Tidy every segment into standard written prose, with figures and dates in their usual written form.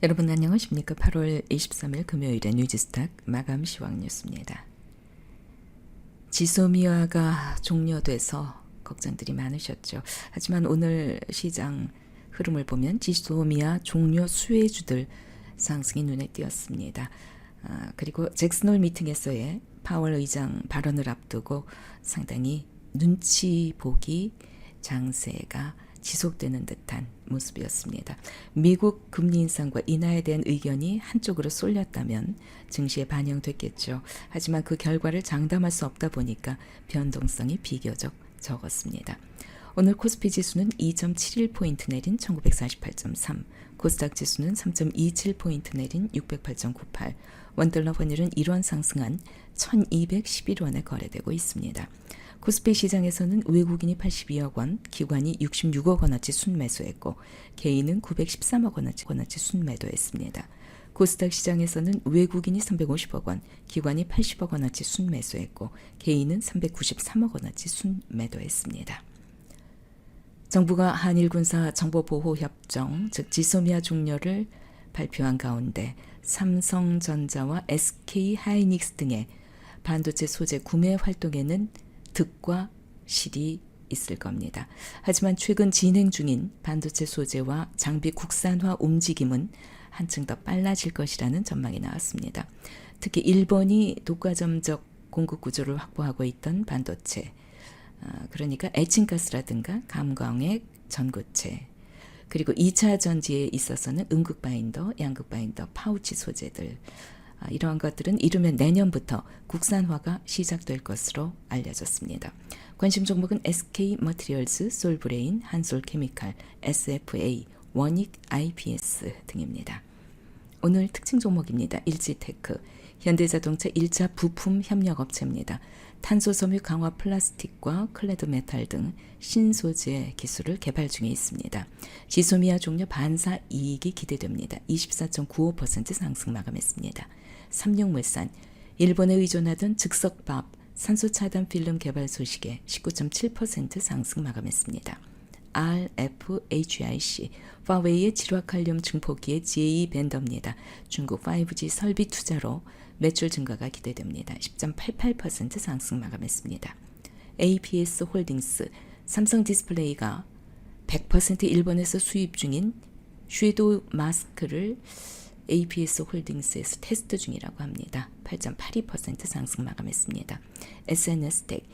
여러분 안녕하십니까? 8월 23일 금요일의 뉴지스탁 마감 시황 뉴스입니다. 지소미아가 종료돼서 걱정들이 많으셨죠. 하지만 오늘 시장 흐름을 보면 지소미아 종료 수혜주들 상승이 눈에 띄었습니다. 그리고 잭슨홀 미팅에서의 파월 의장 발언을 앞두고 상당히 눈치 보기 장세가 지속되는 듯한 모습이었습니다. 미국 금리 인상과 인하에 대한 의견이 한쪽으로 쏠렸다면 증시에 반영됐겠죠. 하지만 그 결과를 장담할 수 없다 보니까 변동성이 비교적 적었습니다. 오늘 코스피 지수는 2.71포인트 내린 1948.3, 코스닥 지수는 3.27포인트 내린 608.98, 원달러 환율은 1원 상승한 1211원에 거래되고 있습니다. 코스피 시장에서는 외국인이 82억 원, 기관이 66억 원어치 순매수했고 개인은 913억 원어치 순매도했습니다. 코스닥 시장에서는 외국인이 350억 원, 기관이 80억 원어치 순매수했고 개인은 393억 원어치 순매도했습니다. 정부가 한일군사 정보보호협정, 즉 지소미아 종료를 발표한 가운데 삼성전자와 SK하이닉스 등의 반도체 소재 구매 활동에는 득과 실이 있을 겁니다. 하지만 최근 진행 중인 반도체 소재와 장비 국산화 움직임은 한층 더 빨라질 것이라는 전망이 나왔습니다. 특히 일본이 독과점적 공급 구조를 확보하고 있던 반도체, 그러니까 에칭가스라든가 감광액, 전구체, 그리고 2차 전지에 있어서는 음극 바인더, 양극 바인더, 파우치 소재들, 이러한 것들은 이르면 내년부터 국산화가 시작될 것으로 알려졌습니다. 관심 종목은 SK머티리얼스, 솔브레인, 한솔케미칼, SFA, 원익 IPS 등입니다. 오늘 특징 종목입니다. 일지테크, 현대자동차 1차 부품 협력업체입니다. 탄소섬유 강화 플라스틱과 클레드 메탈 등 신소재 기술을 개발 중에 있습니다. 지소미아 종료 반사 이익이 기대됩니다. 24.95% 상승 마감했습니다. 삼육물산, 일본에 의존하던 즉석밥, 산소차단 필름 개발 소식에 19.7% 상승 마감했습니다. RFHIC, 화웨이의 질화칼륨 증폭기의 GA 벤더입니다. 중국 5G 설비 투자로 매출 증가가 기대됩니다. 10.88% 상승 마감했습니다. APS 홀딩스, 삼성 디스플레이가 100% 일본에서 수입 중인 섀도우 마스크를 APS 홀딩스에서 테스트 중이라고 합니다. 8.82% 상승 마감했습니다. SNS텍,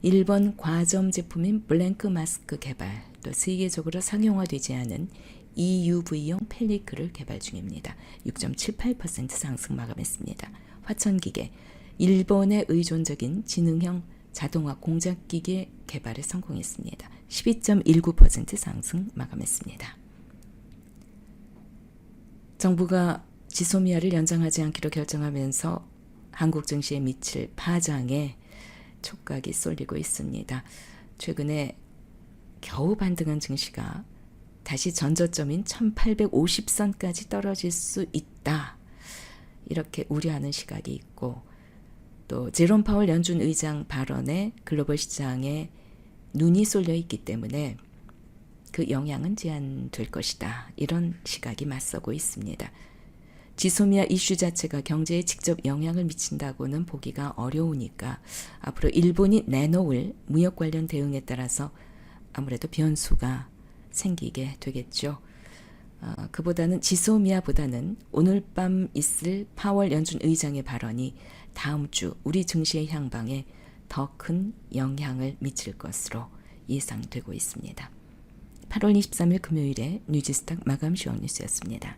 일본 과점 제품인 블랭크 마스크 개발, 또 세계적으로 상용화되지 않은 EUV용 펠리클을 개발 중입니다. 6.78% 상승 마감했습니다. 화천기계, 일본의 의존적인 지능형 자동화 공작기계 개발에 성공했습니다. 12.19% 상승 마감했습니다. 정부가 지소미아를 연장하지 않기로 결정하면서 한국 증시에 미칠 파장에 촉각이 쏠리고 있습니다. 최근에 겨우 반등한 증시가 다시 전저점인 1850선까지 떨어질 수 있다, 이렇게 우려하는 시각이 있고, 또 제롬 파월 연준 의장 발언에 글로벌 시장에 눈이 쏠려 있기 때문에 그 영향은 제한될 것이다, 이런 시각이 맞서고 있습니다. 지소미아 이슈 자체가 경제에 직접 영향을 미친다고는 보기가 어려우니까 앞으로 일본이 내놓을 무역 관련 대응에 따라서 아무래도 변수가 생기게 되겠죠. 그보다는 지소미아보다는 오늘 밤 있을 파월 연준 의장의 발언이 다음 주 우리 증시의 향방에 더 큰 영향을 미칠 것으로 예상되고 있습니다. 8월 23일 금요일에 뉴지스탁 마감 시황 뉴스였습니다.